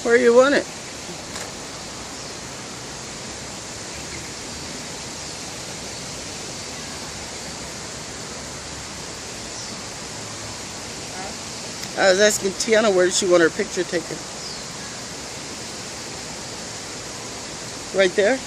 Where you want it? I was asking Tiana where she want her picture taken. Right there?